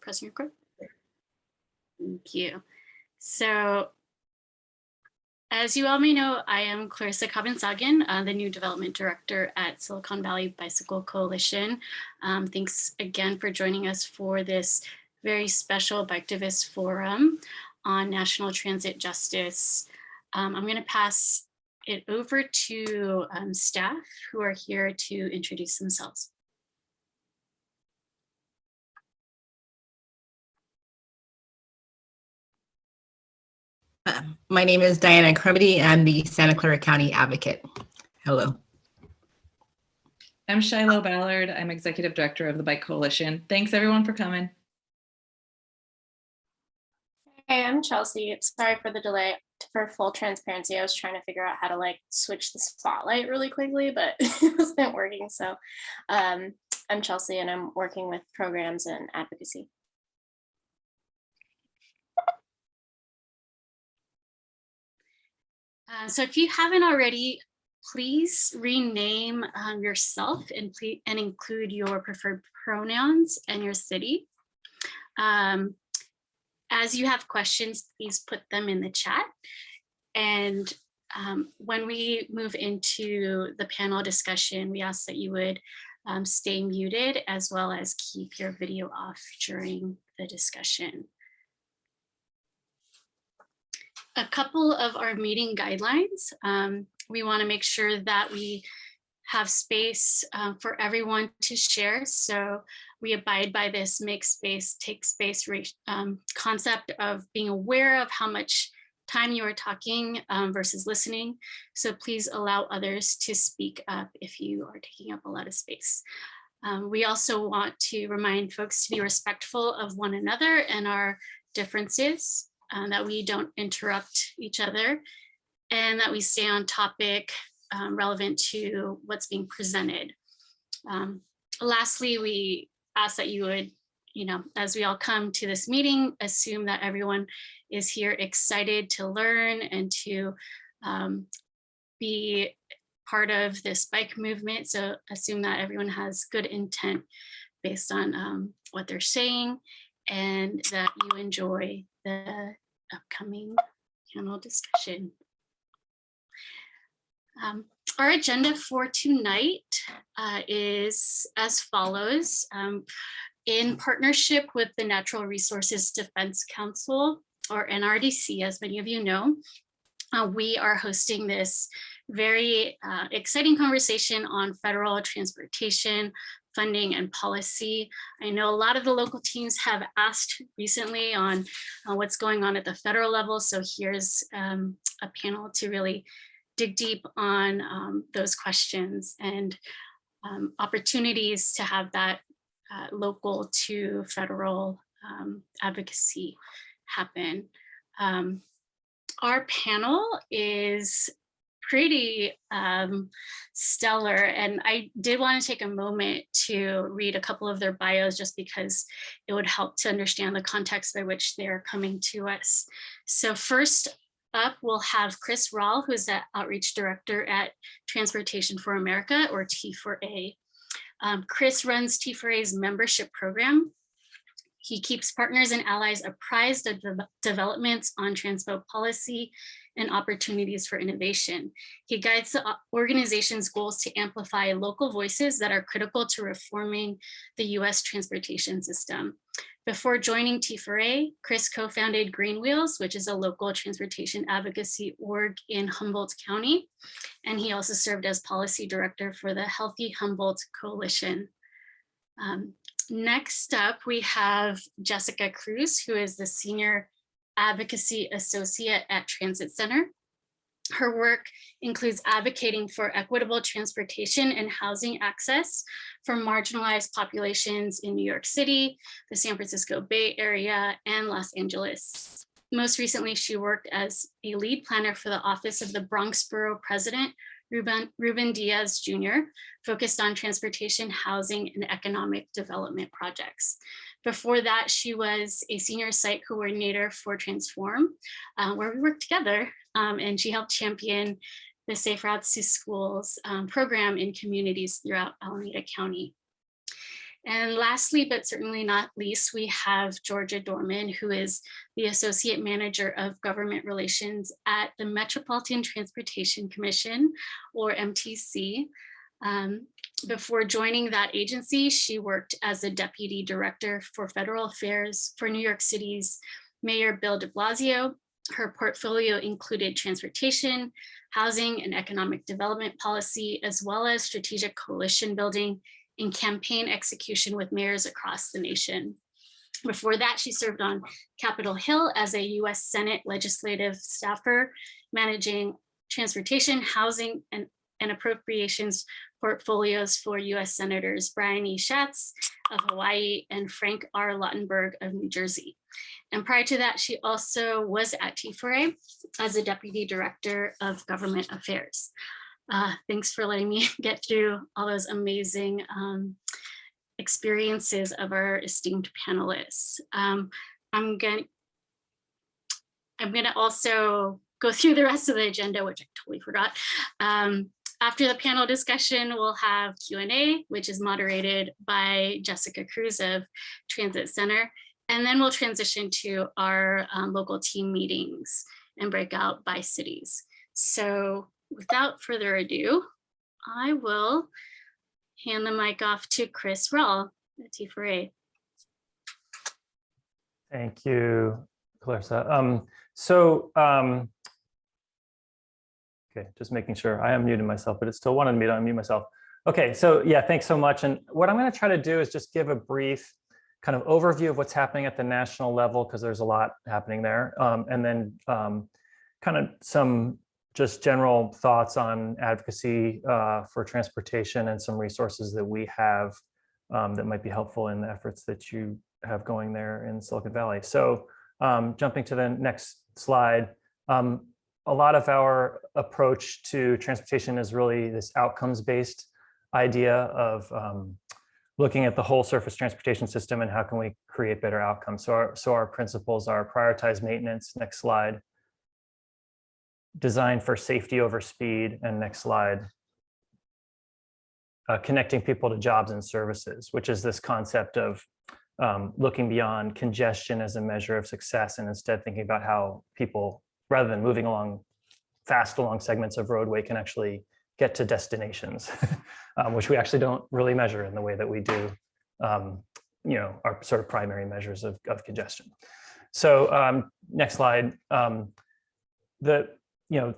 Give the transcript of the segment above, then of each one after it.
pressing record. Thank you. So, as you all may know, I am Clarissa Kabinsagan, the new development director at Silicon Valley Bicycle Coalition. Thanks again for joining us for this very special Biketivist forum on national transit justice. I'm going to pass it over to staff who are here to introduce themselves. My name is Diana Cremedy. I'm the Santa Clara County Advocate. Hello. I'm Shiloh Ballard. I'm Executive Director of the Bike Coalition. Thanks everyone for coming. Hey, I'm Chelsea. Sorry for the delay. For full transparency, I was trying to figure out how to switch the spotlight really quickly, but it wasn't working. So I'm Chelsea and I'm working with programs and advocacy. So if you haven't already, please rename yourself and include your preferred pronouns and your city. As you have questions, please put them in the chat. And when we move into the panel discussion, we ask that you would stay muted as well as keep your video off during the discussion. A couple of our meeting guidelines. We want to make sure that we have space for everyone to share. So we abide by this make space, take space concept of being aware of how much time you are talking versus listening. So please allow others to speak up if you are taking up a lot of space. We also want to remind folks to be respectful of one another and our differences. That we don't interrupt each other, and that we stay on topic relevant to what's being presented. Lastly, we ask that you would, as we all come to this meeting, assume that everyone is here excited to learn and to be part of this bike movement. So assume that everyone has good intent based on what they're saying, and that you enjoy the upcoming panel discussion. Our agenda for tonight is as follows. In partnership with the Natural Resources Defense Council, or NRDC, as many of you know, we are hosting this very exciting conversation on federal transportation funding and policy. I know a lot of the local teams have asked recently on what's going on at the federal level. So here's a panel to really dig deep on those questions and opportunities to have that local to federal advocacy happen. Our panel is pretty stellar, and I did want to take a moment to read a couple of their bios just because it would help to understand the context by which they're coming to us. So first up, we'll have Chris Rahl, who is the Outreach Director at Transportation for America, or T4A. Chris runs T4A's membership program. He keeps partners and allies apprised of the developments on transpo policy and opportunities for innovation. He guides the organization's goals to amplify local voices that are critical to reforming the US transportation system. Before joining T4A, Chris co-founded Green Wheels, which is a local transportation advocacy org in Humboldt County. And he also served as policy director for the Healthy Humboldt Coalition. Next up, we have Jessica Cruz, who is the Senior Advocacy Associate at Transit Center. Her work includes advocating for equitable transportation and housing access for marginalized populations in New York City, the San Francisco Bay Area, and Los Angeles. Most recently, she worked as a lead planner for the Office of the Bronx Borough President, Ruben Diaz Jr., focused on transportation, housing, and economic development projects. Before that, she was a senior site coordinator for Transform, where we worked together, and she helped champion the Safe Routes to Schools program in communities throughout Alameda County. And lastly, but certainly not least, we have Georgia Dohrmann, who is the Associate Manager of Government Relations at the Metropolitan Transportation Commission, or MTC. Before joining that agency, she worked as a Deputy Director for Federal Affairs for New York City's Mayor Bill de Blasio. Her portfolio included transportation, housing, and economic development policy, as well as strategic coalition building and campaign execution with mayors across the nation. Before that, she served on Capitol Hill as a US Senate legislative staffer, managing transportation, housing, and appropriations portfolios for US Senators Brian E. Schatz of Hawaii and Frank R. Lautenberg of New Jersey. And prior to that, she also was at T4A as a Deputy Director of Government Affairs. Thanks for letting me get through all those amazing experiences of our esteemed panelists. I'm gonna also go through the rest of the agenda, which I totally forgot. After the panel discussion, we'll have Q&A, which is moderated by Jessica Cruz of Transit Center. And then we'll transition to our local team meetings and breakout by cities. So without further ado, I will hand the mic off to Chris Rull at T4A. Thank you, Clarissa. Okay, just making sure I am muting myself, but it still wanted me to unmute myself. Okay, so yeah, thanks so much. And what I'm going to try to do is just give a brief kind of overview of what's happening at the national level, because there's a lot happening there. And then kind of some just general thoughts on advocacy for transportation and some resources that we have that might be helpful in the efforts that you have going there in Silicon Valley. So jumping to the next slide, a lot of our approach to transportation is really this outcomes-based idea of looking at the whole surface transportation system and how can we create better outcomes. So our principles are prioritize maintenance, next slide, design for safety over speed, and next slide, connecting people to jobs and services, which is this concept of looking beyond congestion as a measure of success and instead thinking about how people, rather than moving along fast along segments of roadway, can actually get to destinations, which we actually don't really measure in the way that we do, our sort of primary measures of congestion. So next slide.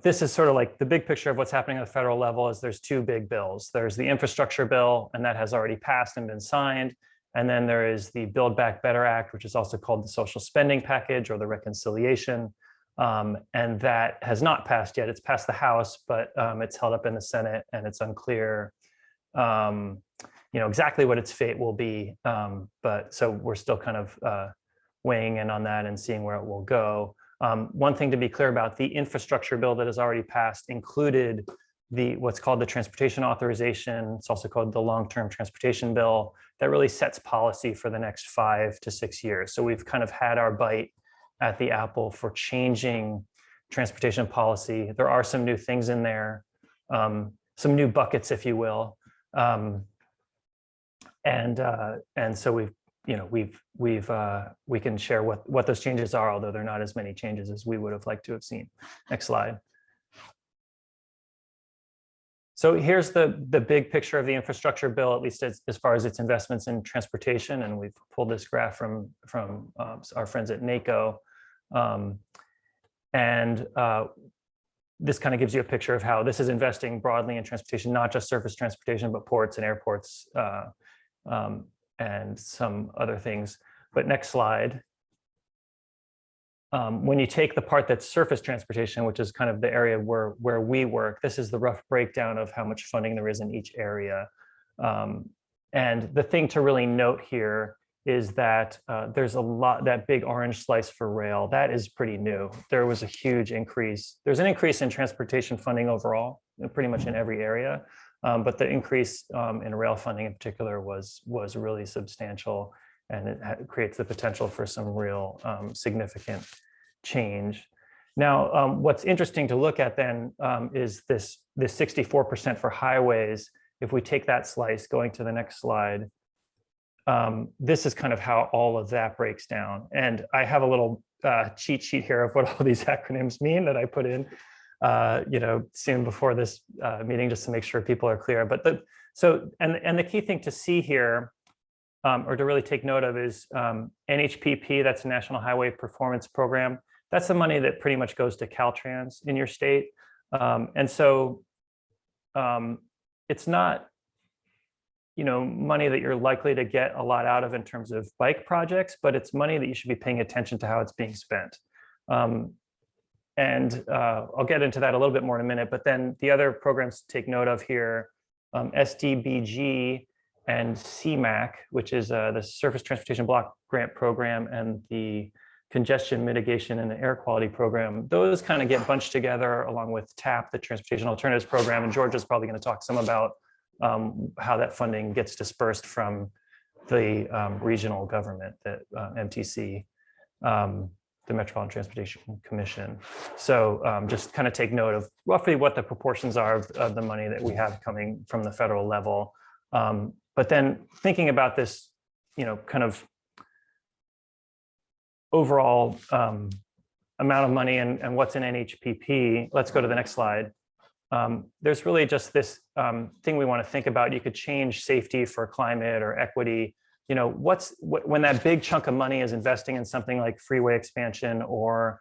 This is sort of like the big picture of what's happening at the federal level is there's two big bills. There's the infrastructure bill, and that has already passed and been signed. And then there is the Build Back Better Act, which is also called the social spending package or the reconciliation. And that has not passed yet. It's passed the House, but it's held up in the Senate, and it's unclear, exactly what its fate will be. But so we're still kind of weighing in on that and seeing where it will go. One thing to be clear about, the infrastructure bill that has already passed included what's called the transportation authorization. It's also called the long-term transportation bill that really sets policy for the next 5 to 6 years. So we've kind of had our bite at the apple for changing transportation policy. There are some new things in there, some new buckets, if you will. And so we can share what those changes are, although they're not as many changes as we would have liked to have seen. Next slide. So here's the big picture of the infrastructure bill, at least as far as its investments in transportation. And we've pulled this graph from our friends at NACO. This kind of gives you a picture of how this is investing broadly in transportation, not just surface transportation, but ports and airports and some other things. But next slide. When you take the part that's surface transportation, which is kind of the area where we work, this is the rough breakdown of how much funding there is in each area. And the thing to really note here is that there's a lot, that big orange slice for rail, that is pretty new. There was a huge increase. There's an increase in transportation funding overall, pretty much in every area. But the increase in rail funding in particular was really substantial, and it creates the potential for some real significant change. Now, what's interesting to look at then is this 64% for highways. If we take that slice, going to the next slide, this is kind of how all of that breaks down. And I have a little cheat sheet here of what all these acronyms mean that I put in, soon before this meeting, just to make sure people are clear. But the key thing to see here, or to really take note of, is NHPP, that's National Highway Performance Program. That's the money that pretty much goes to Caltrans in your state. And so it's not, money that you're likely to get a lot out of in terms of bike projects, but it's money that you should be paying attention to how it's being spent. And I'll get into that a little bit more in a minute, but then the other programs to take note of here, SDBG and CMAC, which is the Surface Transportation Block Grant Program and the Congestion Mitigation and Air Quality Program. Those kind of get bunched together along with TAP, the Transportation Alternatives Program, and Georgia's probably going to talk some about how that funding gets dispersed from the regional government, that MTC, the Metropolitan Transportation Commission. So just kind of take note of roughly what the proportions are of the money that we have coming from the federal level. But then thinking about this, kind of overall amount of money and what's in NHPP, let's go to the next slide. There's really just this thing we want to think about. You could change safety for climate or equity. When that big chunk of money is investing in something like freeway expansion or,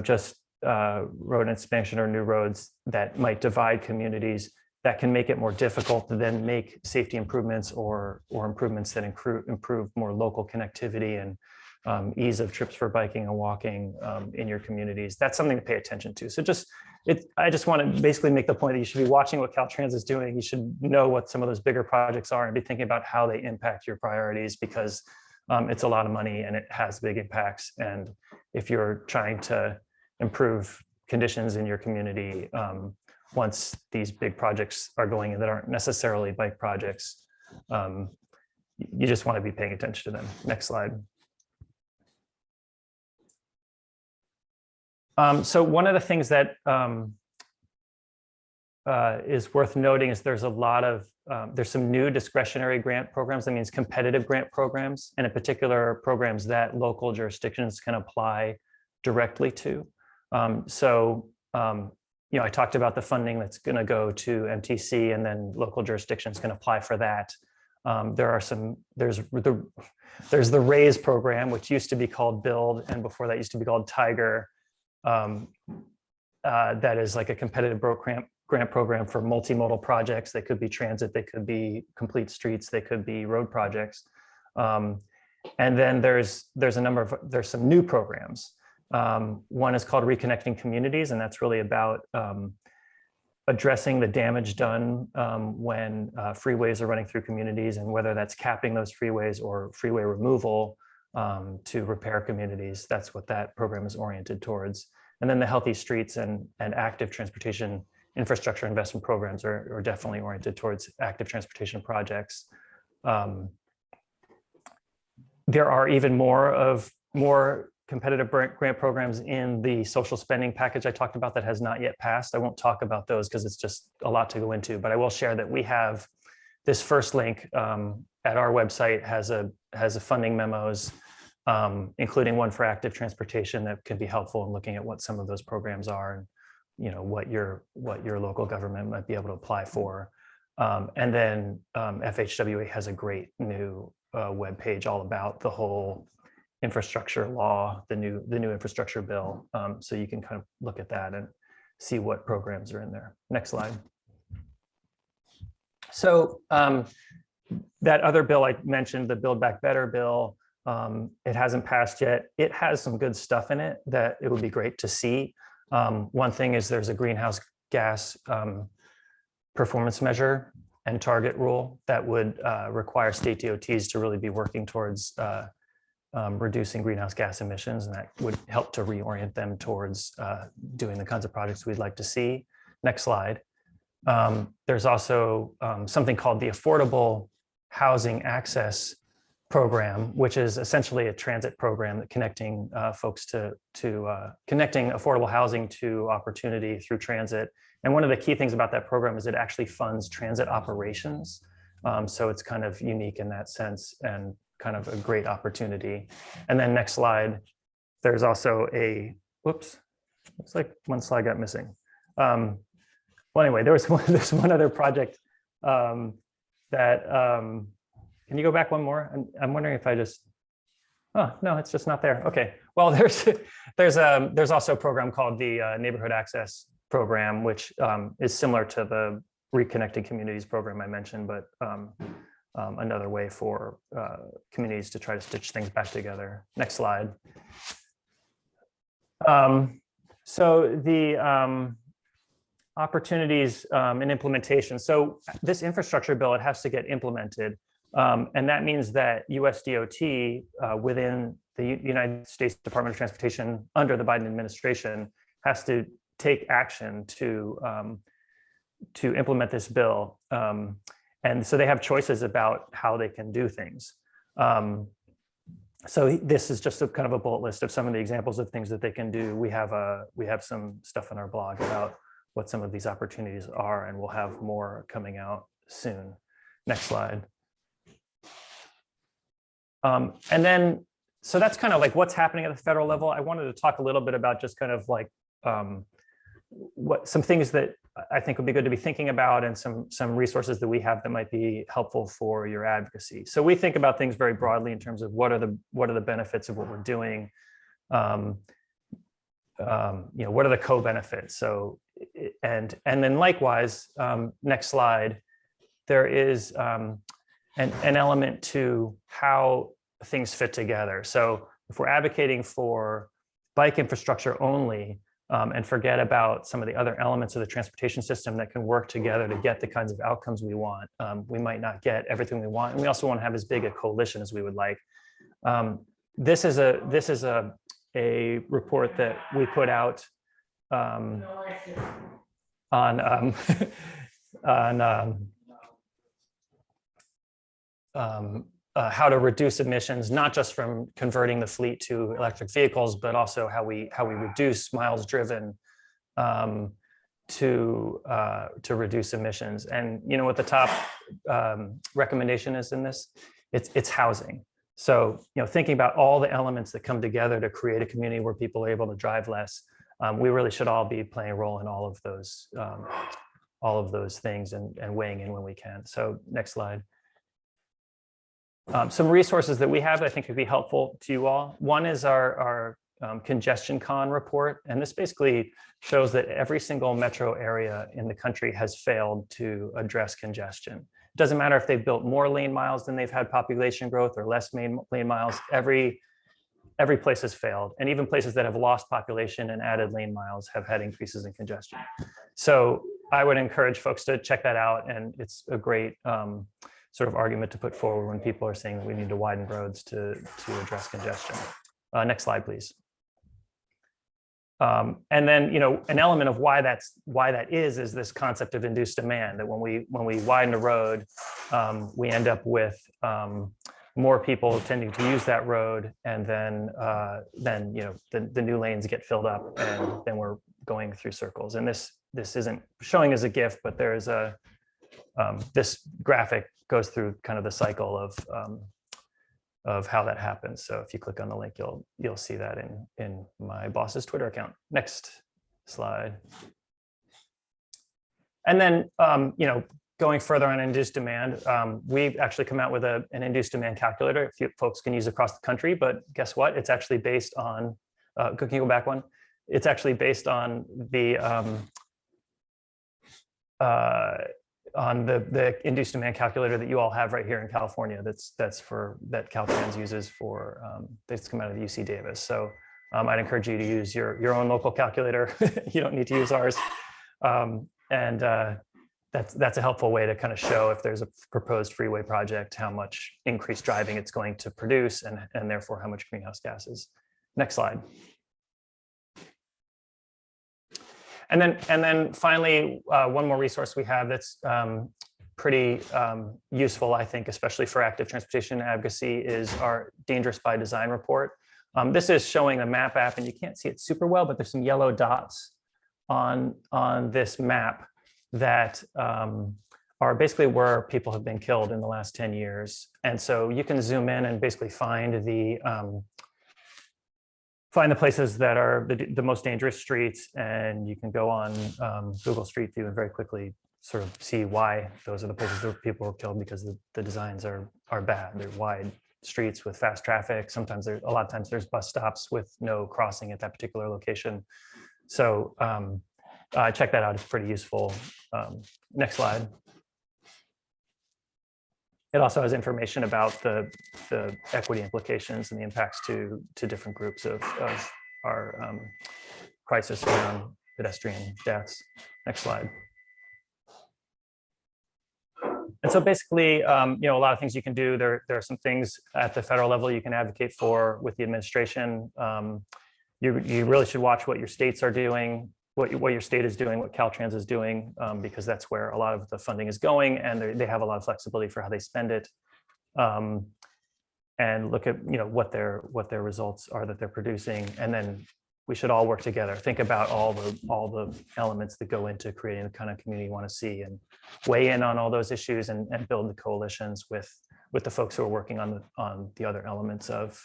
just road expansion or new roads that might divide communities, that can make it more difficult to then make safety improvements or improvements that improve more local connectivity and ease of trips for biking and walking in your communities. That's something to pay attention to. So I just want to basically make the point that you should be watching what Caltrans is doing. You should know what some of those bigger projects are and be thinking about how they impact your priorities, because it's a lot of money and it has big impacts. And if you're trying to improve conditions in your community, once these big projects are going in that aren't necessarily bike projects, you just want to be paying attention to them. Next slide. So one of the things that is worth noting is there's some new discretionary grant programs. That means competitive grant programs, and in particular programs that local jurisdictions can apply directly to. I talked about the funding that's going to go to MTC, and then local jurisdictions can apply for that. There's the RAISE program, which used to be called BUILD, and before that used to be called TIGER. That is like a competitive grant program for multimodal projects. They could be transit, they could be complete streets, they could be road projects. And then there's some new programs. One is called Reconnecting Communities, and that's really about addressing the damage done when freeways are running through communities, and whether that's capping those freeways or freeway removal to repair communities. That's what that program is oriented towards. And then the Healthy Streets and Active Transportation Infrastructure Investment Programs are definitely oriented towards active transportation projects. There are even more competitive grant programs in the social spending package I talked about that has not yet passed. I won't talk about those because it's just a lot to go into, but I will share that we have this first link at our website has a funding memos, including one for active transportation that can be helpful in looking at what some of those programs are and what your local government might be able to apply for. And then FHWA has a great new webpage all about the whole infrastructure law, the new infrastructure bill. So you can kind of look at that and see what programs are in there. Next slide. So that other bill I mentioned, the Build Back Better bill, it hasn't passed yet. It has some good stuff in it that it would be great to see. One thing is there's a greenhouse gas performance measure and target rule that would require state DOTs to really be working towards reducing greenhouse gas emissions, and that would help to reorient them towards doing the kinds of projects we'd like to see. Next slide. There's also something called the Affordable Housing Access Program, which is essentially a transit program that connecting folks to connecting affordable housing to opportunity through transit. And one of the key things about that program is it actually funds transit operations. So it's kind of unique in that sense and kind of a great opportunity. And then next slide, there's also a, whoops, looks like one slide got missing. Well, anyway, there's one other project can you go back one more? I'm wondering if I just, oh, no, it's just not there. Okay, well, there's also a program called the Neighborhood Access Program, which is similar to the Reconnected Communities program I mentioned, but another way for communities to try to stitch things back together. Next slide. So the opportunities and implementation. So this infrastructure bill, it has to get implemented. And that means that US DOT within the United States Department of Transportation under the Biden administration has to take action to implement this bill. And so they have choices about how they can do things. So this is just a kind of a bullet list of some of the examples of things that they can do. We have some stuff on our blog about what some of these opportunities are, and we'll have more coming out soon. Next slide. And then, so that's kind of like what's happening at the federal level. I wanted to talk a little bit about just kind of like what some things that I think would be good to be thinking about, and some resources that we have that might be helpful for your advocacy. So we think about things very broadly in terms of what are the benefits of what we're doing. You know, what are the co-benefits? So and then likewise, next slide, there is an element to how things fit together. So if we're advocating for bike infrastructure only and forget about some of the other elements of the transportation system that can work together to get the kinds of outcomes we want, we might not get everything we want. And we also want to have as big a coalition as we would like. This is a report that we put out on how to reduce emissions, not just from converting the fleet to electric vehicles, but also how we reduce miles driven to reduce emissions. And you know what the top recommendation is in this? It's housing. So you know, thinking about all the elements that come together to create a community where people are able to drive less, we really should all be playing a role in all of those things and weighing in when we can. So next slide. Some resources that we have that I think could be helpful to you all. One is our Congestion Con report. And this basically shows that every single metro area in the country has failed to address congestion. It doesn't matter if they've built more lane miles than they've had population growth or less lane miles, every place has failed. And even places that have lost population and added lane miles have had increases in congestion. So I would encourage folks to check that out. And it's a great sort of argument to put forward when people are saying that we need to widen roads to address congestion. Next slide, please. And then, you know, an element of why that is this concept of induced demand, that when we widen a road, we end up with more people tending to use that road, and then you know, the new lanes get filled up, and then we're going through circles. And this isn't showing as a GIF, but there is a this graphic goes through kind of the cycle of how that happens. So if you click on the link, you'll see that in my boss's Twitter account. Next slide. And then you know, going further on induced demand, we've actually come out with an induced demand calculator folks can use across the country. But guess what? It's actually based on. Can you go back one? It's actually based on the induced demand calculator that you all have right here in California. That Caltrans uses for that's come out of UC Davis. So I'd encourage you to use your own local calculator. You don't need to use ours. And that's a helpful way to kind of show if there's a proposed freeway project, how much increased driving it's going to produce, and therefore how much greenhouse gases. Next slide. And then finally, one more resource we have that's pretty useful, I think, especially for active transportation advocacy, is our Dangerous by Design report. This is showing a map app, and you can't see it super well, but there's some yellow dots on this map that are basically where people have been killed in the last 10 years. And so you can zoom in and basically find the places that are the most dangerous streets, and you can go on Google Street View and very quickly sort of see why those are the places where people were killed, because the designs are bad. They're wide streets with fast traffic. Sometimes a lot of times there's bus stops with no crossing at that particular location. So check that out. It's pretty useful. Next slide. It also has information about the equity implications and the impacts to different groups of our crisis around pedestrian deaths. Next slide. And so basically, a lot of things you can do. There are some things at the federal level you can advocate for with the administration. You really should watch what your states are doing, what your state is doing, what Caltrans is doing, because that's where a lot of the funding is going, and they have a lot of flexibility for how they spend it. And look at what their results are that they're producing, and then we should all work together. Think about all the elements that go into creating the kind of community you want to see, and weigh in on all those issues, and build the coalitions with the folks who are working on the other elements of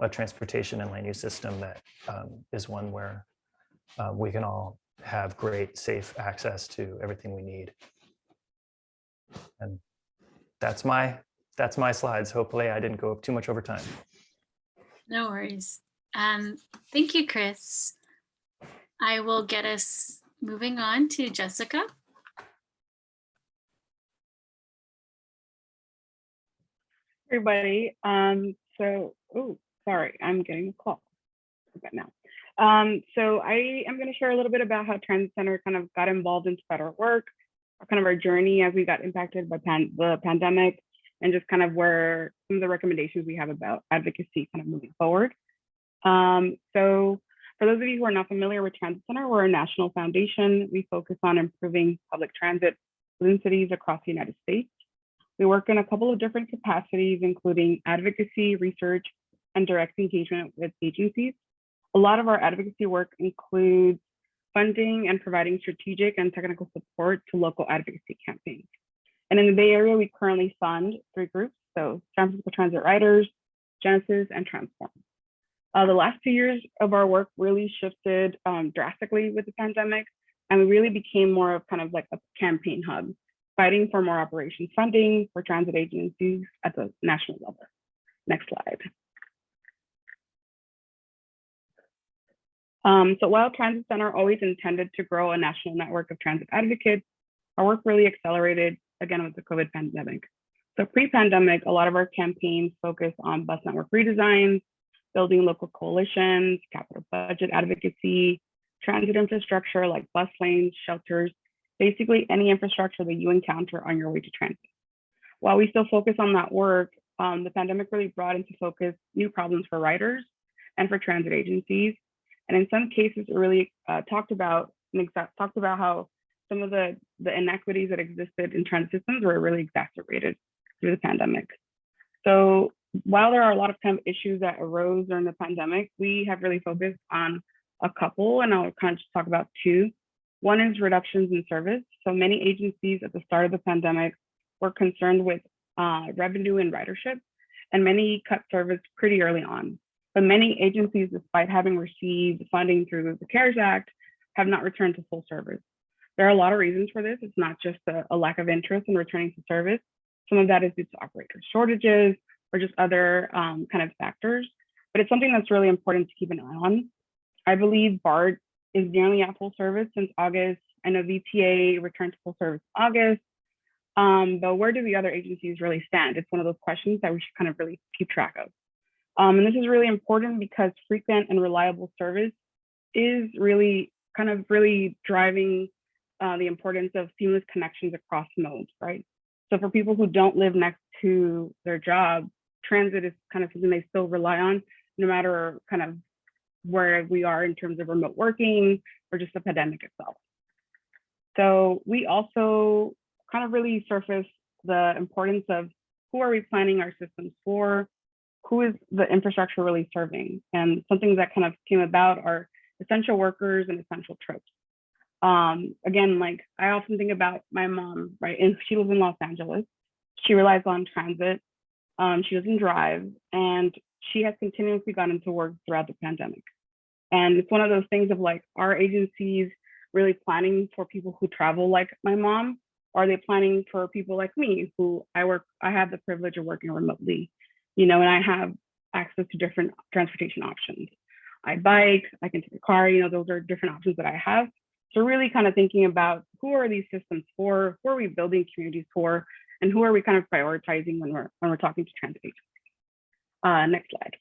a transportation and land use system that is one where we can all have great, safe access to everything we need. And that's my slides. Hopefully I didn't go up too much over time. No worries. Thank you, Chris. I will get us moving on to Jessica. Everybody. Sorry, I'm getting a call now. So I am going to share a little bit about how Transit Center kind of got involved into federal work, kind of our journey as we got impacted by the pandemic, and just kind of where some of the recommendations we have about advocacy kind of moving forward. So for those of you who are not familiar with Transit Center, we're a national foundation. We focus on improving public transit within cities across the United States. We work in a couple of different capacities, including advocacy, research, and direct engagement with agencies. A lot of our advocacy work includes funding and providing strategic and technical support to local advocacy campaigns. And in the Bay Area, we currently fund 3 groups, so San Francisco Transit Riders, Genesis, and Transform. The last 2 years of our work really shifted drastically with the pandemic, and we really became more of kind of like a campaign hub, fighting for more operations funding for transit agencies at the national level. Next slide. So while Transit Center always intended to grow a national network of transit advocates, our work really accelerated again with the COVID pandemic. So pre-pandemic, a lot of our campaigns focused on bus network redesigns, building local coalitions, capital budget advocacy, transit infrastructure like bus lanes, shelters, basically any infrastructure that you encounter on your way to transit. While we still focus on that work, the pandemic really brought into focus new problems for riders and for transit agencies. And in some cases, it really talked about how some of the inequities that existed in transit systems were really exacerbated through the pandemic. So while there are a lot of kind of issues that arose during the pandemic, we have really focused on a couple, and I'll kind of just talk about 2. One is reductions in service. So many agencies at the start of the pandemic were concerned with revenue and ridership, and many cut service pretty early on. But many agencies, despite having received funding through the CARES Act, have not returned to full service. There are a lot of reasons for this. It's not just a lack of interest in returning to service. Some of that is due to operator shortages or just other kind of factors, but it's something that's really important to keep an eye on. I believe BART is nearly at full service since August. I know VTA returned to full service in August, but where do the other agencies really stand? It's one of those questions that we should kind of really keep track of. And this is really important because frequent and reliable service is really driving the importance of seamless connections across modes, right? So for people who don't live next to their job, transit is kind of something they still rely on, no matter kind of where we are in terms of remote working or just the pandemic itself. So we also kind of really surface the importance of who are we planning our systems for, who is the infrastructure really serving, and something that kind of came about are essential workers and essential trips. Again, like I often think about my mom, right? And she lives in Los Angeles. She relies on transit. She doesn't drive, and she has continuously gotten to work throughout the pandemic. And it's one of those things of like, are agencies really planning for people who travel like my mom? Or are they planning for people like me who I have the privilege of working remotely, and I have access to different transportation options. I bike, I can take a car, those are different options that I have. So really kind of thinking about who are these systems for, who are we building communities for, and who are we kind of prioritizing when we're talking to transit agencies. Next slide.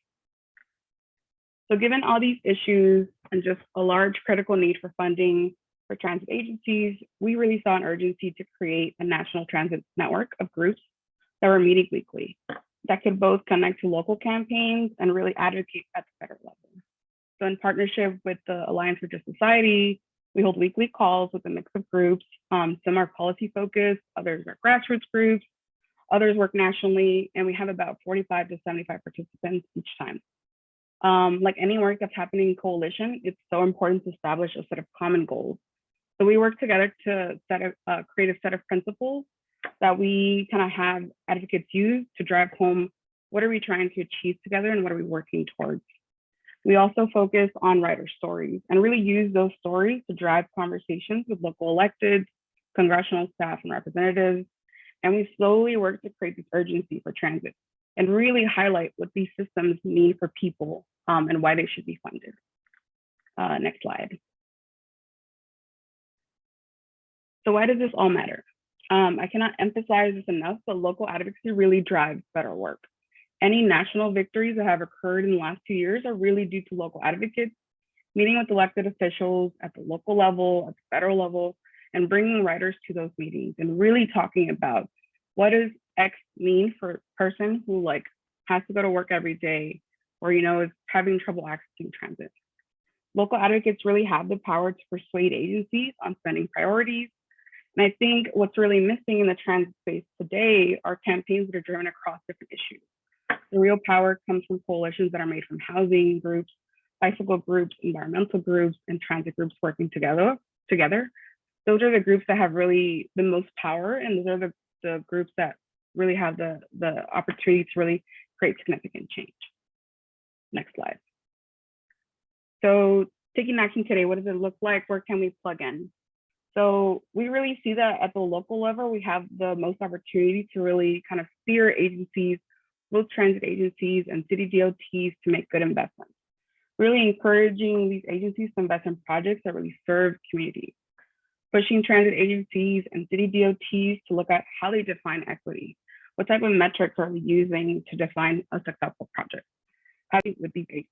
So given all these issues and just a large critical need for funding for transit agencies, we really saw an urgency to create a national transit network of groups that were meeting weekly that could both connect to local campaigns and really advocate at the federal level. So in partnership with the Alliance for Just Society, we hold weekly calls with a mix of groups. Some are policy focused, others are grassroots groups, others work nationally, and we have about 45 to 75 participants each time. Like any work that's happening in coalition, it's so important to establish a set of common goals. So we work together to create a set of principles that we kind of have advocates use to drive home what are we trying to achieve together and what are we working towards. We also focus on rider stories and really use those stories to drive conversations with local electeds, congressional staff, and representatives. And we slowly work to create this urgency for transit and really highlight what these systems mean for people and why they should be funded. Next slide. So why does this all matter? I cannot emphasize this enough, but local advocacy really drives better work. Any national victories that have occurred in the last 2 years are really due to local advocates, meeting with elected officials at the local level, at the federal level, and bringing writers to those meetings and really talking about what does X mean for a person who like has to go to work every day or, is having trouble accessing transit. Local advocates really have the power to persuade agencies on spending priorities. And I think what's really missing in the transit space today are campaigns that are driven across different issues. The real power comes from coalitions that are made from housing groups, bicycle groups, environmental groups, and transit groups working together. Those are the groups that have really the most power, and those are the groups that really have the opportunity to really create significant change. Next slide. So taking action today, what does it look like? Where can we plug in? So we really see that at the local level, we have the most opportunity to really kind of steer agencies, both transit agencies and city DOTs, to make good investments. Really encouraging these agencies to invest in projects that really serve communities. Pushing transit agencies and city DOTs to look at how they define equity. What type of metrics are we using to define a successful project? How do we with these agencies?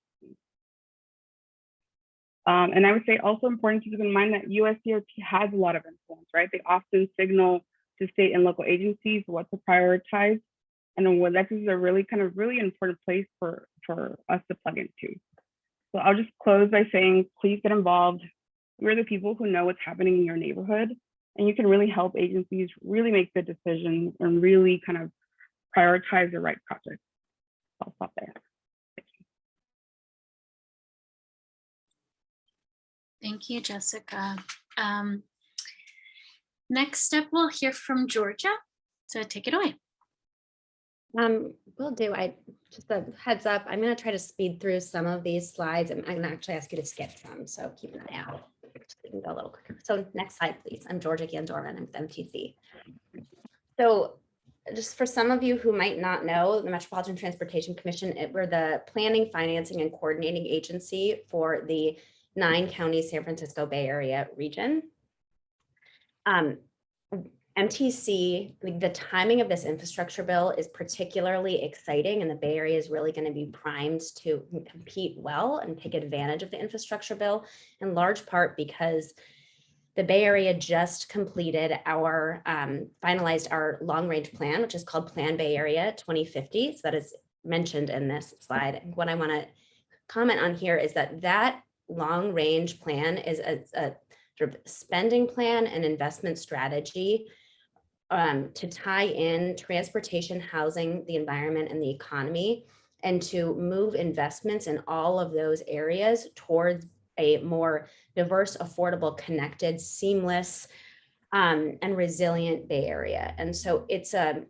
And I would say also important to keep in mind that USDOT has a lot of influence, right? They often signal to state and local agencies what to prioritize. And what that is a really important place for us to plug into. So I'll just close by saying, please get involved. We're the people who know what's happening in your neighborhood, and you can really help agencies really make good decisions and really kind of prioritize the right projects. I'll stop there. Thank you, Jessica. Next up, we'll hear from Georgia. So take it away. Will do. Just a heads up, I'm going to try to speed through some of these slides, and I'm going to actually ask you to skip some, so keep an eye out. We can go a little quicker. So next slide, please. I'm Georgia Dohrmann. I'm with MTC. So just for some of you who might not know, the Metropolitan Transportation Commission, we're the planning, financing, and coordinating agency for the 9-county San Francisco Bay Area region. MTC, the timing of this infrastructure bill is particularly exciting, and the Bay Area is really going to be primed to compete well and take advantage of the infrastructure bill, in large part because the Bay Area just completed our finalized our long-range plan, which is called Plan Bay Area 2050. So that is mentioned in this slide. What I want to comment on here is that long-range plan is a sort of spending plan and investment strategy to tie in transportation, housing, the environment, and the economy, and to move investments in all of those areas towards a more diverse, affordable, connected, seamless, and resilient Bay Area. And so it's a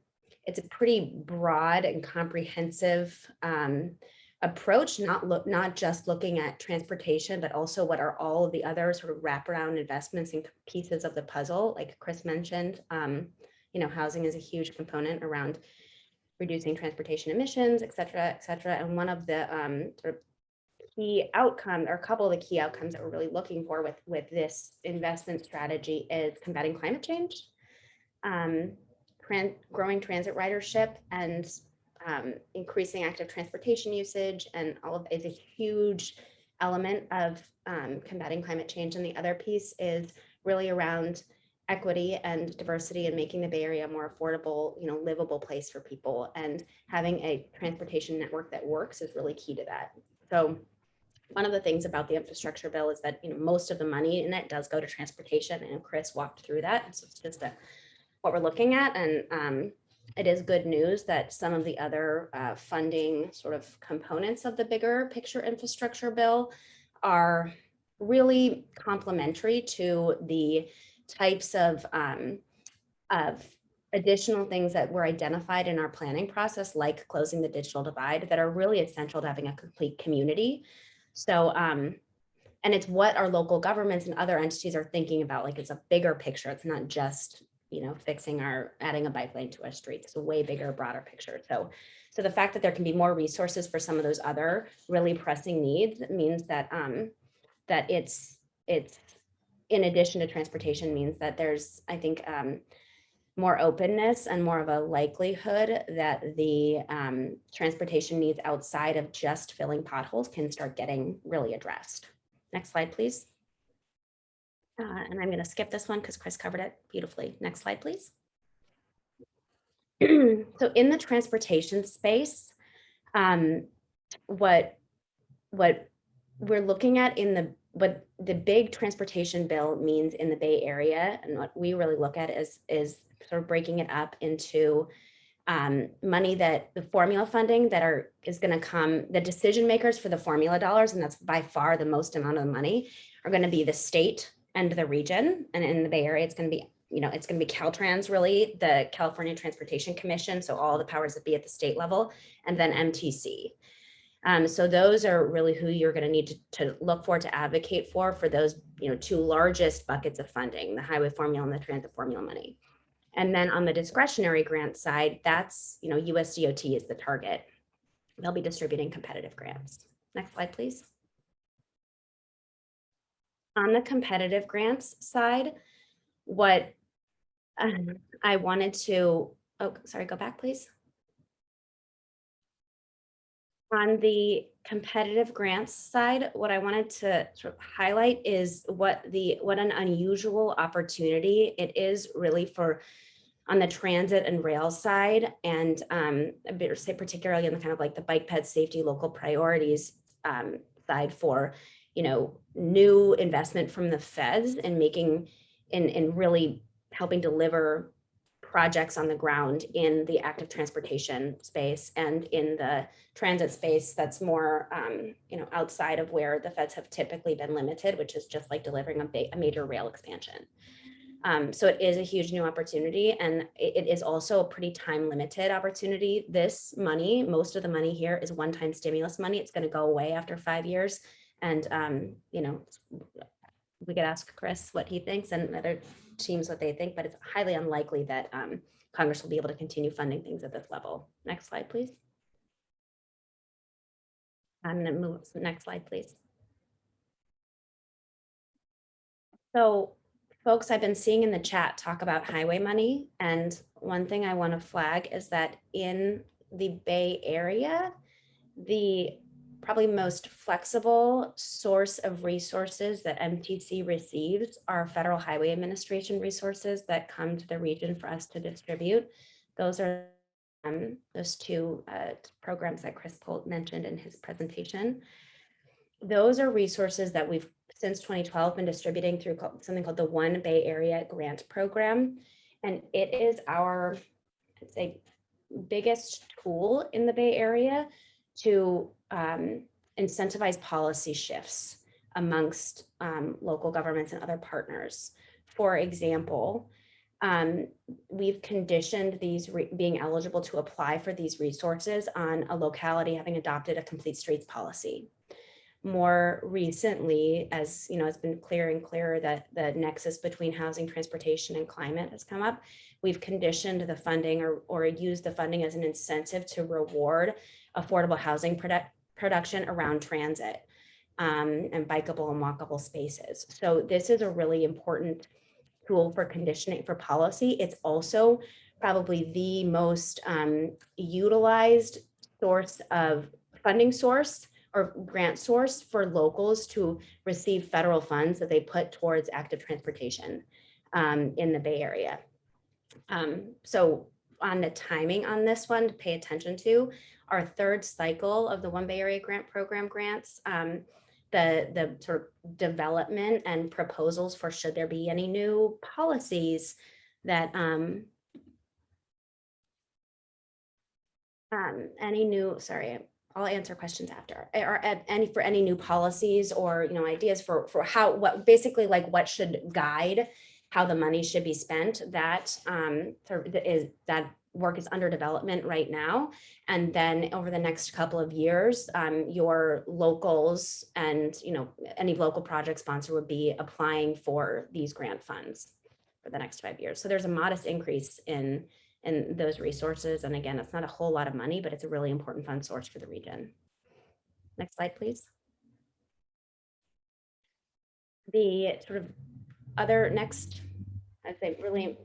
pretty broad and comprehensive approach, not just looking at transportation, but also what are all of the other sort of wraparound investments and pieces of the puzzle, like Chris mentioned. Housing is a huge component around reducing transportation emissions, et cetera, et cetera. And one of the sort of key outcomes, or a couple of the key outcomes that we're really looking for with this investment strategy is combating climate change, growing transit ridership, and increasing active transportation usage. And all of it is a huge element of combating climate change. And the other piece is really around equity and diversity and making the Bay Area a more affordable, livable place for people. And having a transportation network that works is really key to that. So one of the things about the infrastructure bill is that most of the money in it does go to transportation, and Chris walked through that. So it's just what we're looking at, and it is good news that some of the other funding sort of components of the bigger picture infrastructure bill are really complementary to the types of additional things that were identified in our planning process, like closing the digital divide, that are really essential to having a complete community. So, and it's what our local governments and other entities are thinking about. Like, it's a bigger picture. It's not just, adding a bike lane to a street. It's a way bigger, broader picture. So the fact that there can be more resources for some of those other really pressing needs means that that it's in addition to transportation, means that there's, I think, more openness and more of a likelihood that the transportation needs outside of just filling potholes can start getting really addressed. Next slide, please. And I'm going to skip this one because Chris covered it beautifully. Next slide, please. So in the transportation space, what we're looking at what the big transportation bill means in the Bay Area, and what we really look at is sort of breaking it up into money that the formula funding that is going to come, the decision makers for the formula dollars, and that's by far the most amount of the money, are going to be the state and the region. And in the Bay Area, it's going to be, it's going to be Caltrans, really, the California Transportation Commission. So all the powers that be at the state level, and then MTC. So those are really who you're going to need to look for, to advocate for those, two largest buckets of funding, the highway formula and the transit formula money. And then on the discretionary grant side, that's, USDOT is the target. They'll be distributing competitive grants. Next slide, please. On the competitive grants side, what I wanted to, go back, please. On the competitive grants side, what I wanted to sort of highlight is what an unusual opportunity it is really for on the transit and rail side, and say particularly in the kind of like the bike ped safety local priorities side for, new investment from the feds and making in really helping deliver projects on the ground in the active transportation space and in the transit space that's more, outside of where the feds have typically been limited, which is just like delivering a major rail expansion. So it is a huge new opportunity, and it is also a pretty time limited opportunity. This money, most of the money here is one-time stimulus money. It's going to go away after 5 years. And, we could ask Chris what he thinks and other teams what they think, but it's highly unlikely that Congress will be able to continue funding things at this level. Next slide, please. I'm going to move to the next slide, please. So folks, I've been seeing in the chat talk about highway money. And one thing I want to flag is that in the Bay Area, the probably most flexible source of resources that MTC receives are Federal Highway Administration resources that come to the region for us to distribute. Those are those two programs that Chris Polt mentioned in his presentation. Those are resources that we've since 2012 been distributing through something called the One Bay Area Grant Program. And it is our, I'd say, biggest tool in the Bay Area to incentivize policy shifts amongst local governments and other partners. For example, we've conditioned these being eligible to apply for these resources on a locality having adopted a complete streets policy. More recently, as you know, it's been clearer and clearer that the nexus between housing, transportation, and climate has come up. We've conditioned the funding or used the funding as an incentive to reward affordable housing production around transit and bikeable and walkable spaces. So this is a really important tool for conditioning for policy. It's also probably the most utilized source of funding source or grant source for locals to receive federal funds that they put towards active transportation in the Bay Area. So on the timing on this one to pay attention to, our third cycle of the One Bay Area Grant Program grants, the sort of development and proposals for should there be any new policies that I'll answer questions after, or for any new policies or ideas for how basically what should guide how the money should be spent. That that work is under development right now, and then over the next couple of years, your locals and any local project sponsor would be applying for these grant funds for the next 5 years. So there's a modest increase in those resources. And again, it's not a whole lot of money, but it's a really important fund source for the region. Next slide, please. The sort of other next, I'd say really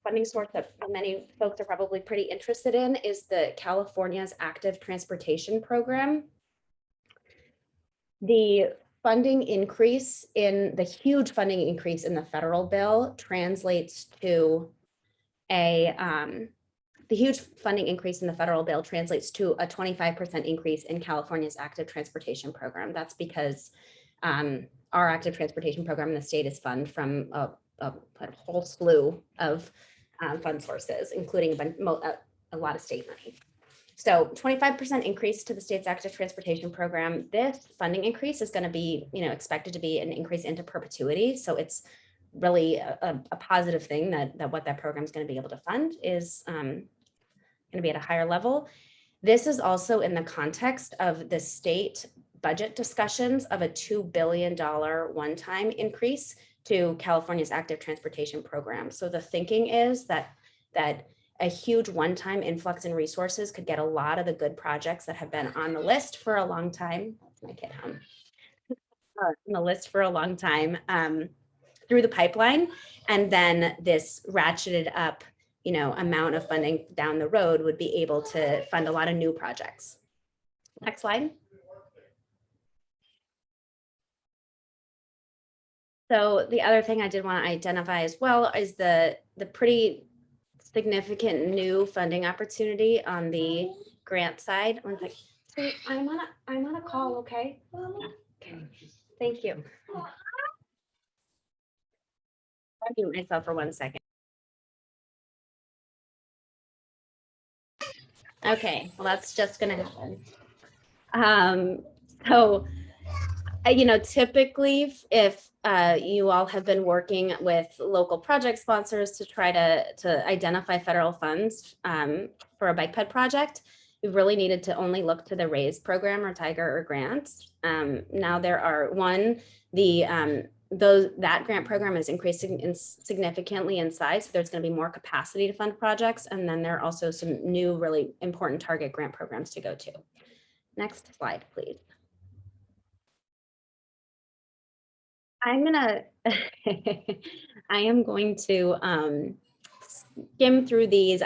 funding source that many folks are probably pretty interested in is the California's Active Transportation Program. The funding increase the huge funding increase in the federal bill translates to the huge funding increase in the federal bill translates to a 25% increase in California's Active Transportation Program. That's because our Active Transportation Program in the state is funded from a whole slew of fund sources, including a lot of state money. So 25% increase to the state's Active Transportation Program. This funding increase is going to be, expected to be an increase into perpetuity. So it's really a positive thing that what that program is going to be able to fund is going to be at a higher level. This is also in the context of the state budget discussions of a $2 billion one-time increase to California's Active Transportation Program. So the thinking is that a huge one-time influx in resources could get a lot of the good projects that have been on the list for a long time. My kid home. On the list for a long time through the pipeline, and then this ratcheted up, amount of funding down the road would be able to fund a lot of new projects. Next slide. So the other thing I did want to identify as well is the pretty significant new funding opportunity on the grant side. One second. So I'm on a call, okay? Okay. Thank you. I'll mute myself for 1 second. Okay, well, that's just going to happen. So, typically if you all have been working with local project sponsors to try to identify federal funds for a bike ped project, we've really needed to only look to the RAISE program or Tiger or grants. Now there are that grant program is increasing significantly in size. So there's going to be more capacity to fund projects. And then there are also some new really important target grant programs to go to. Next slide, please. I am going to skim through these.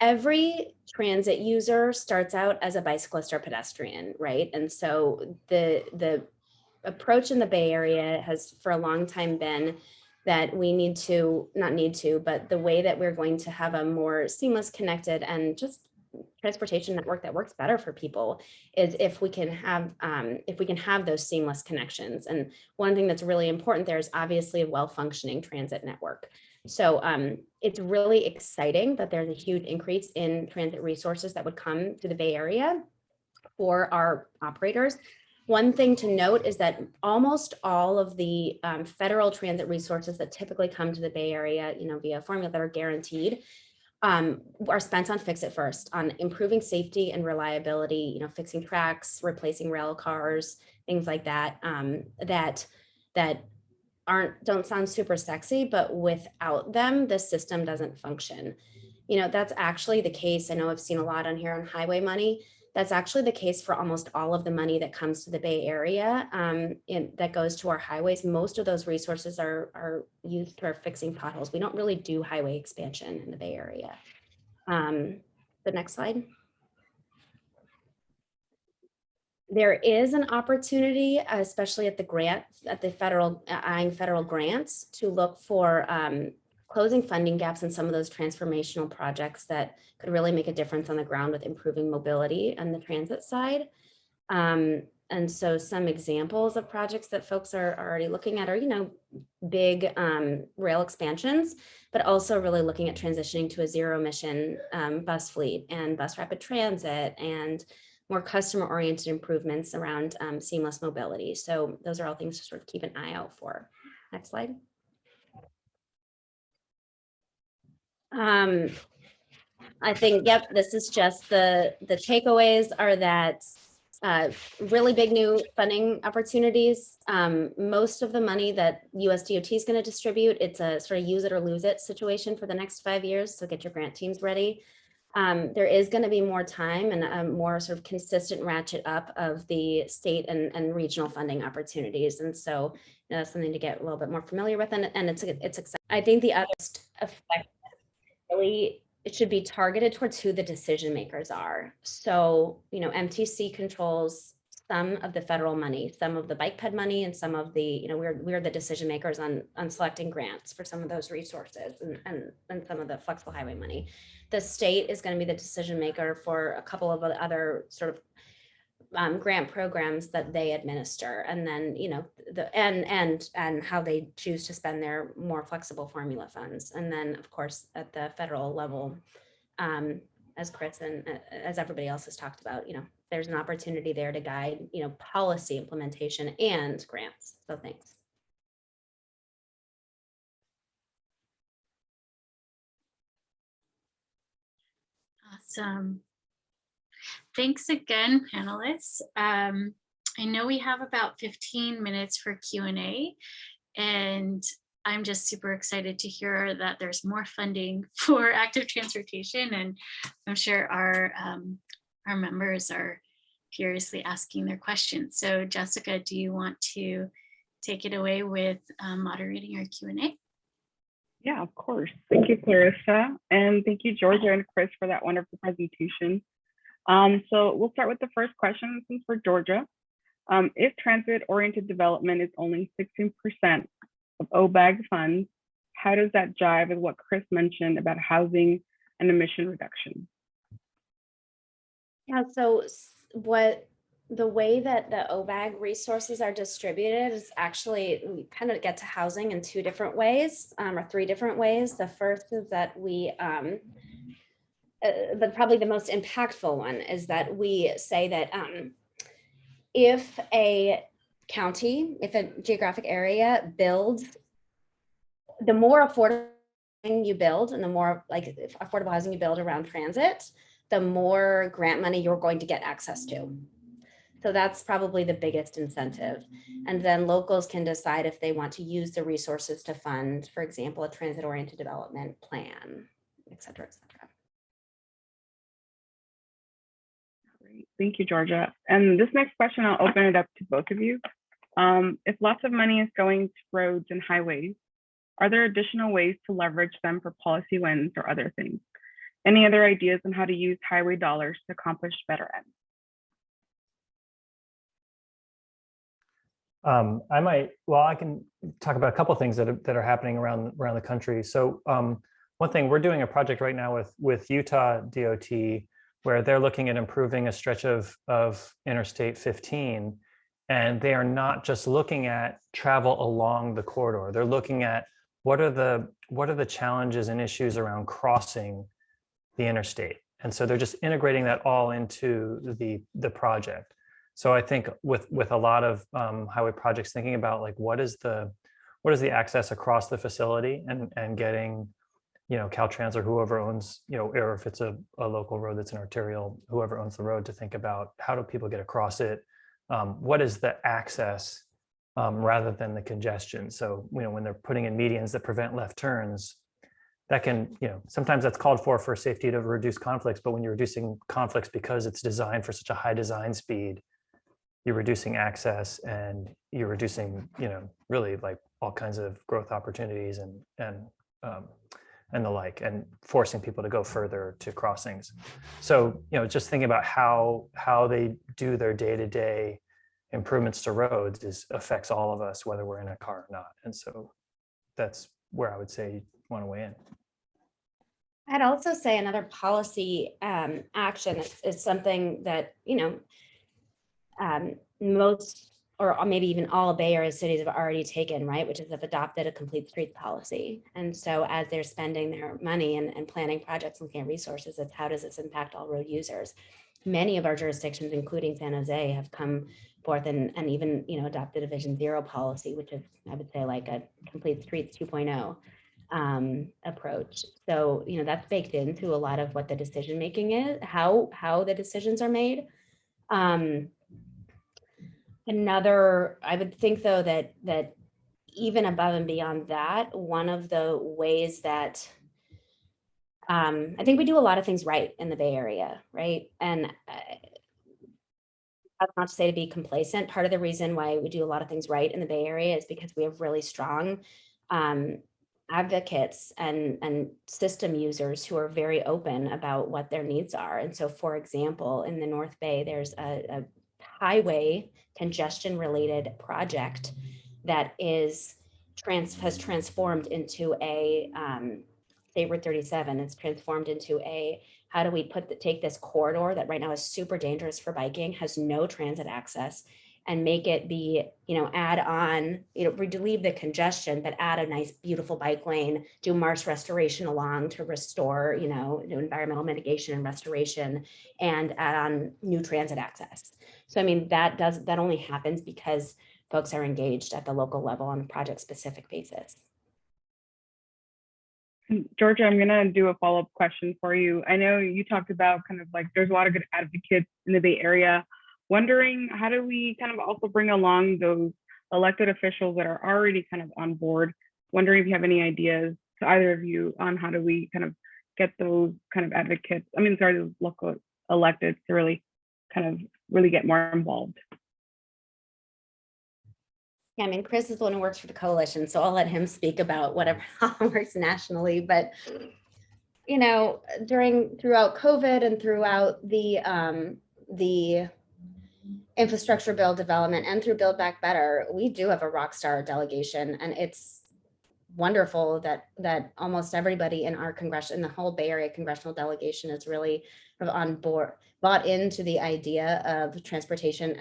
Every transit user starts out as a bicyclist or pedestrian, right? And so the approach in the Bay Area has for a long time been that we but the way that we're going to have a more seamless, connected, and just transportation network that works better for people is if we can have those seamless connections. And one thing that's really important there is obviously a well-functioning transit network. So it's really exciting that there's a huge increase in transit resources that would come to the Bay Area for our operators. One thing to note is that almost all of the federal transit resources that typically come to the Bay Area, via formula that are guaranteed, are spent on fix it first, on improving safety and reliability, fixing tracks, replacing rail cars, things like that, that don't sound super sexy, but without them, the system doesn't function. That's actually the case. I know I've seen a lot on here on highway money. That's actually the case for almost all of the money that comes to the Bay Area that goes to our highways. Most of those resources are used for fixing potholes. We don't really do highway expansion in the Bay Area. The next slide. There is an opportunity, especially at the federal grants, to look for closing funding gaps in some of those transformational projects that could really make a difference on the ground with improving mobility on the transit side. And so some examples of projects that folks are already looking at are, big rail expansions, but also really looking at transitioning to a zero emission bus fleet and bus rapid transit and more customer oriented improvements around seamless mobility. So those are all things to sort of keep an eye out for. Next slide. I think, yep, this is just the takeaways are that really big new funding opportunities. Most of the money that USDOT is going to distribute, it's a sort of use it or lose it situation for the next 5 years. So get your grant teams ready. There is going to be more time and a more sort of consistent ratchet up of the state and regional funding opportunities. And so that's something to get a little bit more familiar with. And it's exciting. I think the other effect really, it should be targeted towards who the decision makers are. So, MTC controls some of the federal money, some of the bike ped money, and some of the, we're the decision makers on selecting grants for some of those resources and some of the flexible highway money. The state is going to be the decision maker for a couple of other sort of grant programs that they administer, and then and how they choose to spend their more flexible formula funds. And then of course at the federal level, as Chris and as everybody else has talked about, there's an opportunity there to guide policy implementation and grants. So thanks. Awesome. Thanks again, panelists. I know we have about 15 minutes for Q&A, and I'm just super excited to hear that there's more funding for active transportation, and I'm sure our members are furiously asking their questions. So Jessica, do you want to take it away with moderating our Q&A? Yeah, of course. Thank you, Clarissa. And thank you, Georgia and Chris, for that wonderful presentation. So we'll start with the first question. This is for Georgia. If transit-oriented development is only 16% of OBAG funds, how does that jive with what Chris mentioned about housing and emission reduction? Yeah, so the way that the OBAG resources are distributed is actually, we kind of get to housing in two different ways, or three different ways. The first is that we, but probably the most impactful one is that we say that if a county, if a geographic area builds, the more affordable you build and the more affordable housing you build around transit, the more grant money you're going to get access to. So that's probably the biggest incentive. And then locals can decide if they want to use the resources to fund, for example, a transit-oriented development plan, et cetera, et cetera. Great. Thank you, Georgia. And this next question, I'll open it up to both of you. If lots of money is going to roads and highways, are there additional ways to leverage them for policy wins or other things? Any other ideas on how to use highway dollars to accomplish better ends? I can talk about a couple of things that are happening around the country. So one thing, we're doing a project right now with Utah DOT, where they're looking at improving a stretch of Interstate 15. And they are not just looking at travel along the corridor. They're looking at what are the challenges and issues around crossing the interstate. And so they're just integrating that all into the project. So I think with a lot of highway projects, thinking about like what is the access across the facility, and getting, you know, Caltrans or whoever owns, you know, or if it's a local road that's an arterial, whoever owns the road, to think about how do people get across it? What is the access rather than the congestion? So, you know, when they're putting in medians that prevent left turns, that can, you know, sometimes that's called for safety to reduce conflicts, but when you're reducing conflicts because it's designed for such a high design speed, you're reducing access, and you're reducing, you know, really like all kinds of growth opportunities and the like, and forcing people to go further to crossings. So, you know, just thinking about how they do their day-to-day improvements to roads affects all of us, whether we're in a car or not. And so that's where I would say you want to weigh in. I'd also say another policy action is something that, you know, most or maybe even all Bay Area cities have already taken, right, which is have adopted a complete streets policy. And so as they're spending their money and planning projects, looking at resources, it's how does this impact all road users? Many of our jurisdictions, including San Jose, have come forth and even, you know, adopted a Vision Zero policy, which is, I would say, like a complete streets 2.0 approach. So, you know, that's baked into a lot of what the decision making is, how the decisions are made. Another, I would think though that even above and beyond that, one of the ways that I think we do a lot of things right in the Bay Area, right? And that's not to say to be complacent. Part of the reason why we do a lot of things right in the Bay Area is because we have really strong advocates and system users who are very open about what their needs are. And so, for example, in the North Bay, there's a highway congestion related project that has transformed into a State Route 37. It's transformed into a, how do we take this corridor that right now is super dangerous for biking, has no transit access, and make it be, you know, add on, you know, relieve the congestion, but add a nice, beautiful bike lane, do marsh restoration along to restore, you know, environmental mitigation and restoration, and add on new transit access. So, I mean, that only happens because folks are engaged at the local level on a project specific basis. Georgia, I'm gonna do a follow-up question for you. I know you talked about kind of like there's a lot of good advocates in the Bay Area. Wondering how do we kind of also bring along those elected officials that are already kind of on board? Wondering if you have any ideas to either of you on how do we kind of get those kind of advocates, those local electeds to really get more involved. Yeah, I mean, Chris is the one who works for the coalition, so I'll let him speak about whatever works nationally. But, you know, throughout COVID and throughout the infrastructure bill development and through Build Back Better, we do have a rock star delegation, and it's wonderful that almost everybody in our in the whole Bay Area congressional delegation is really on board, bought into the idea of transportation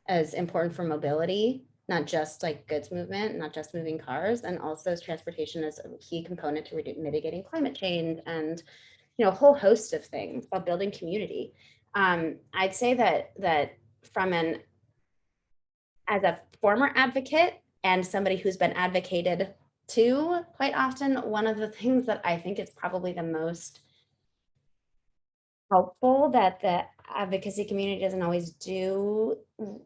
as important for mobility, not just like goods movement, not just moving cars, and also as transportation as a key component to mitigating climate change and, you know, a whole host of things about building community. I'd say that as a former advocate and somebody who's been advocated to quite often, one of the things that I think is probably the most helpful that the advocacy community doesn't always do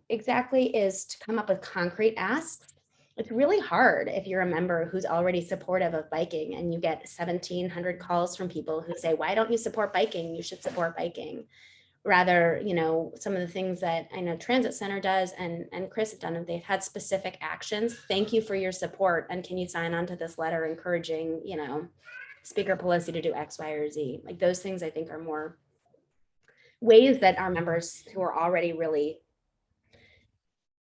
exactly is to come up with concrete asks. It's really hard if you're a member who's already supportive of biking and you get 1,700 calls from people who say, why don't you support biking? You should support biking. Rather, you know, some of the things that I know Transit Center does and Chris has done, and they've had specific actions. Thank you for your support. And can you sign on to this letter encouraging, you know, Speaker Pelosi to do X, Y, or Z? Like those things I think are more ways that our members who are already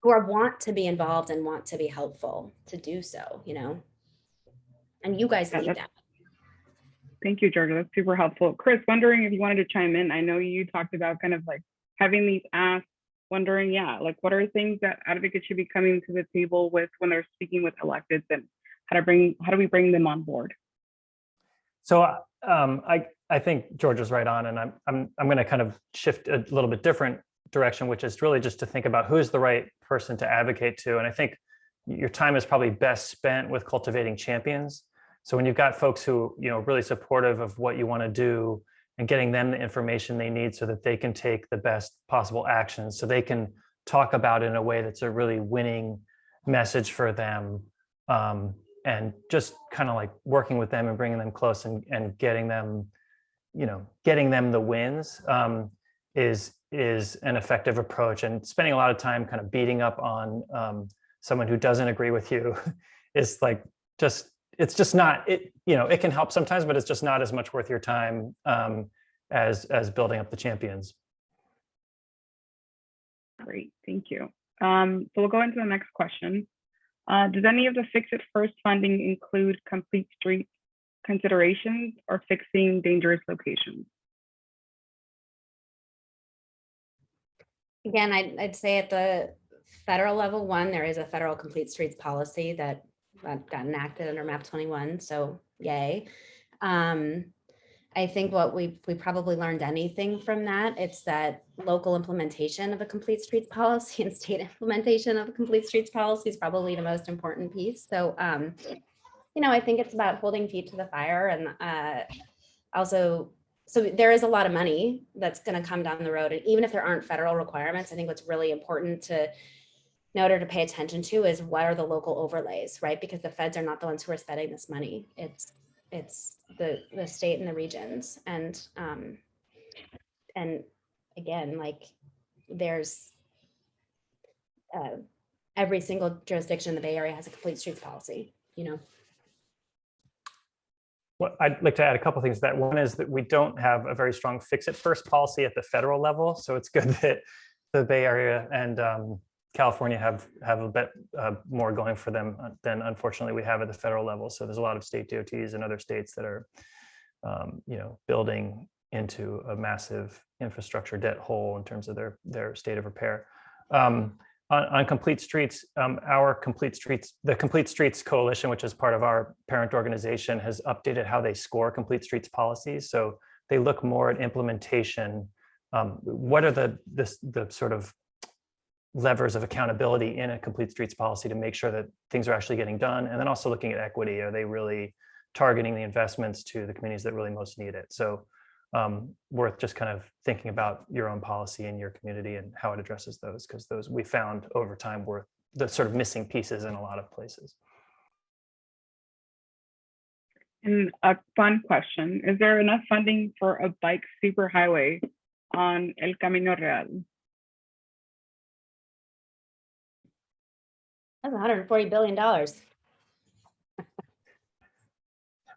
want to be involved and want to be helpful to do so, you know, and you guys lead that. Thank you, Georgia. That's super helpful. Chris, wondering if you wanted to chime in. I know you talked about kind of like having these asks, wondering, like what are things that advocates should be coming to the table with when they're speaking with electeds, and how do we bring them on board? So I think Georgia's right on, and I'm going to kind of shift a little bit different direction, which is really just to think about who's the right person to advocate to. And I think your time is probably best spent with cultivating champions. So when you've got folks who, really supportive of what you want to do and getting them the information they need so that they can take the best possible actions, so they can talk about it in a way that's a really winning message for them, and just kind of like working with them and bringing them close and getting them, getting them the wins, is an effective approach. And spending a lot of time kind of beating up on someone who doesn't agree with you is like it's just not it. It can help sometimes, but it's just not as much worth your time as building up the champions. Great, thank you. So we'll go into the next question. Does any of the Fix It First funding include complete street considerations or fixing dangerous locations? Again, I'd say at the federal level, there is a federal complete streets policy that got enacted under MAP 21, so yay. I think what we probably learned anything from that, it's that local implementation of a complete streets policy and state implementation of a complete streets policy is probably the most important piece. So, I think it's about holding feet to the fire, and also, so there is a lot of money that's going to come down the road. And even if there aren't federal requirements, I think what's really important to note or to pay attention to is what are the local overlays, right? Because the feds are not the ones who are spending this money. It's the state and the regions. And again, like there's every single jurisdiction in the Bay Area has a complete streets policy, Well, I'd like to add a couple of things. That one is that we don't have a very strong Fix It First policy at the federal level. So it's good that the Bay Area and California have a bit more going for them than unfortunately we have at the federal level. So there's a lot of state DOTs and other states that are, building into a massive infrastructure debt hole in terms of their state of repair. On Complete Streets, the Complete Streets Coalition, which is part of our parent organization, has updated how they score Complete Streets policies. So they look more at implementation. What are the sort of levers of accountability in a Complete Streets policy to make sure that things are actually getting done? And then also looking at equity. Are they really targeting the investments to the communities that really most need it? So worth just kind of thinking about your own policy in your community and how it addresses those, because those we found over time were the sort of missing pieces in a lot of places. And a fun question, is there enough funding for a bike superhighway on El Camino Real? That's $140 billion.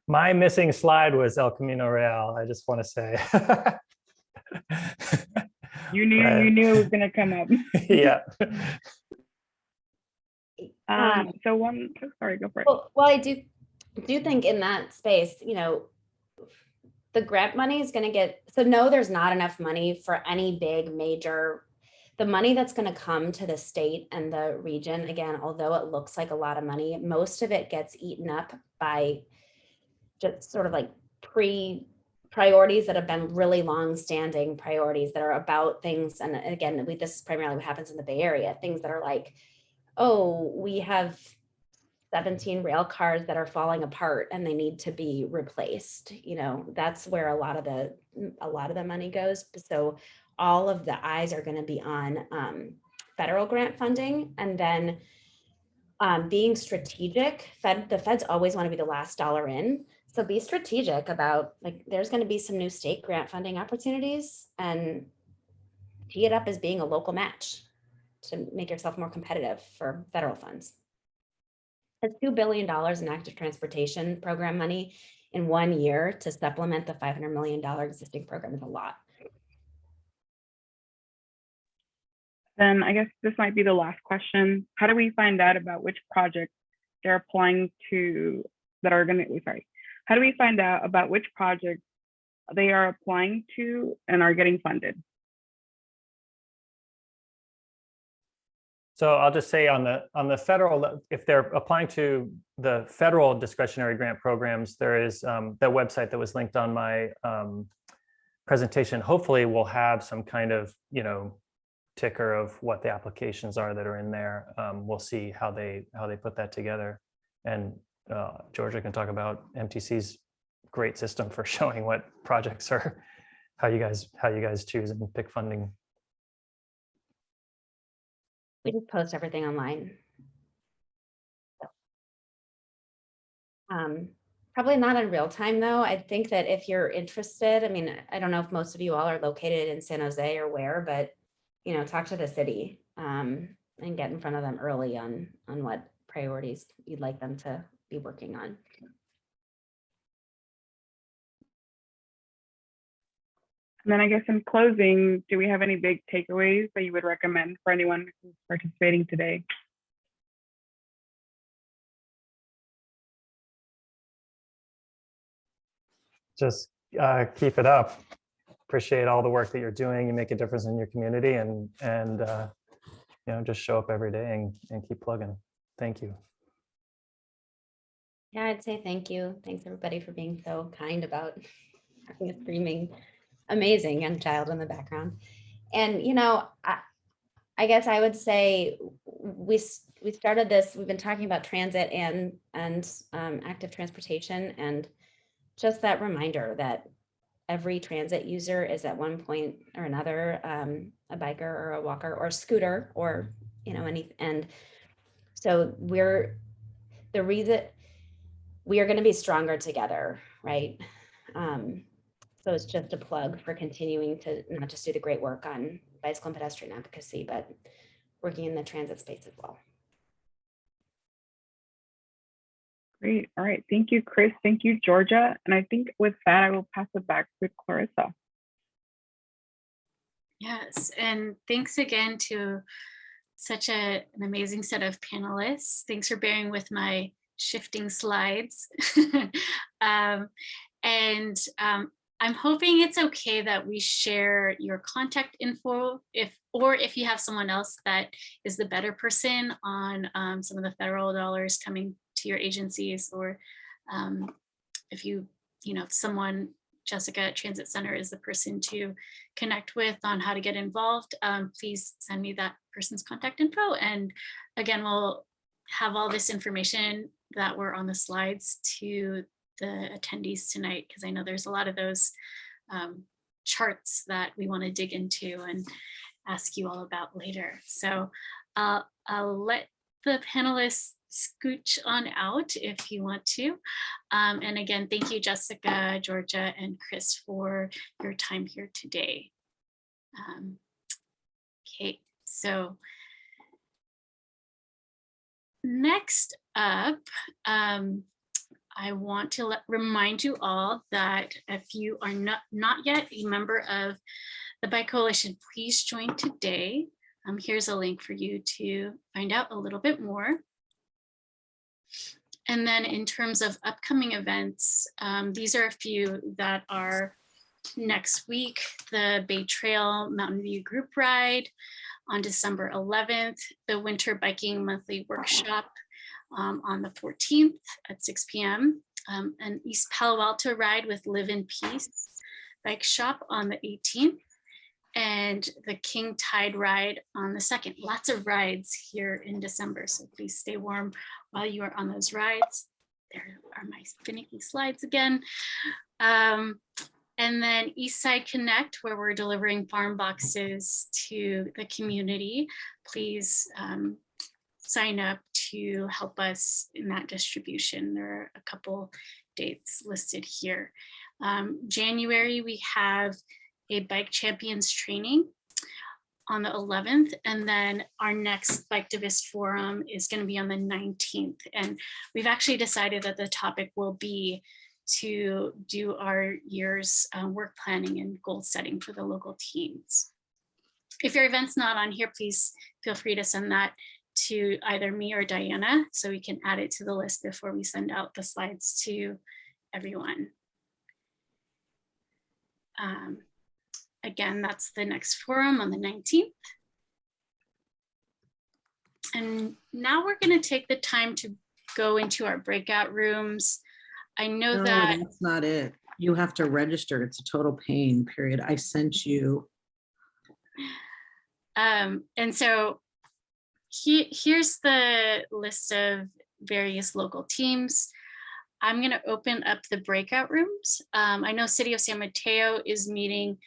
My missing slide was El Camino Real, I just want to say. You knew it was going to come up. Yeah. Sorry, go for it. Well, I do think in that space, the grant money is going to get, so no, there's not enough money for any big major, the money that's going to come to the state and the region, again, although it looks like a lot of money, most of it gets eaten up by just sort of like priorities that have been really long-standing priorities that are about things. And again, this is primarily what happens in the Bay Area, things that are like, oh, we have 17 rail cars that are falling apart and they need to be replaced. That's where a lot of the money goes. So all of the eyes are going to be on federal grant funding, and then being strategic. The feds always want to be the last dollar in. So be strategic about, like, there's going to be some new state grant funding opportunities, and tee it up as being a local match to make yourself more competitive for federal funds. That's $2 billion in active transportation program money in 1 year to supplement the $500 million existing program is a lot. Then I guess this might be the last question. How do we find out about which projects they're applying to how do we find out about which projects they are applying to and are getting funded? So I'll just say on the federal, if they're applying to the federal discretionary grant programs, there is that website that was linked on my presentation. Hopefully we'll have some kind of, ticker of what the applications are that are in there. We'll see how they put that together. And Georgia can talk about MTC's great system for showing what projects are, how you guys choose and pick funding. We just post everything online. Probably not in real time though. I think that if you're interested, I mean, I don't know if most of you all are located in San Jose or where, but talk to the city and get in front of them early on what priorities you'd like them to be working on. And then I guess in closing, do we have any big takeaways that you would recommend for anyone who's participating today? Just keep it up. Appreciate all the work that you're doing. You make a difference in your community, and just show up every day and keep plugging. Thank you. Yeah, I'd say thank you. Thanks everybody for being so kind about having a screaming, amazing young child in the background. And I guess I would say we started this. We've been talking about transit and active transportation, and just that reminder that every transit user is at one point or another a biker or a walker or a scooter or any. And so we are going to be stronger together, right? So it's just a plug for continuing to not just do the great work on bicycle and pedestrian advocacy, but working in the transit space as well. Great. All right. Thank you, Chris. Thank you, Georgia. And I think with that, I will pass it back to Clarissa. Yes, and thanks again to such an amazing set of panelists. Thanks for bearing with my shifting slides. I'm hoping it's okay that we share your contact info if you have someone else that is the better person on some of the federal dollars coming to your agencies, or if someone, Jessica at Transit Center is the person to connect with on how to get involved, please send me that person's contact info. And again, we'll have all this information that were on the slides to the attendees tonight, because I know there's a lot of those charts that we want to dig into and ask you all about later. So I'll let the panelists scooch on out if you want to. And again, thank you, Jessica, Georgia, and Chris for your time here today. Okay, so next up, I want to remind you all that if you are not yet a member of the Bike Coalition, please join today. Here's a link for you to find out a little bit more. And then in terms of upcoming events, these are a few that are next week: the Bay Trail Mountain View Group Ride on December 11th, the Winter Biking Monthly Workshop on the 14th at 6 p.m., an East Palo Alto Ride with Live in Peace Bike Shop on the 18th, and the King Tide Ride on the 2nd. Lots of rides here in December, so please stay warm while you are on those rides. There are my finicky slides again. And then Eastside Connect, where we're delivering farm boxes to the community. Please sign up to help us in that distribution. There are a couple dates listed here. January, we have a Bike Champions training on the 11th, and then our next Biketivist forum is going to be on the 19th. And we've actually decided that the topic will be to do our year's work planning and goal setting for the local teams. If your event's not on here, please feel free to send that to either me or Diana so we can add it to the list before we send out the slides to everyone. Again, that's the next forum on the 19th. And now we're going to take the time to go into our breakout rooms. I know No, that that's not it. You have to register. It's a total pain, period. I sent you. And so here's the list of various local teams. I'm going to open up the breakout rooms. I know City of San Mateo is meeting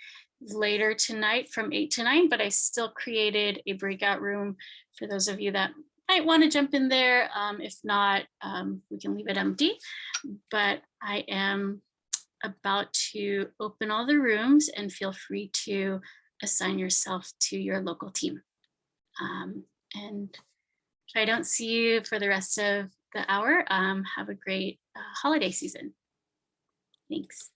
later tonight from 8 to 9, but I still created a breakout room for those of you that might want to jump in there. If not, we can leave it empty. But I am about to open all the rooms, and feel free to assign yourself to your local team. And if I don't see you for the rest of the hour, have a great holiday season. Thanks.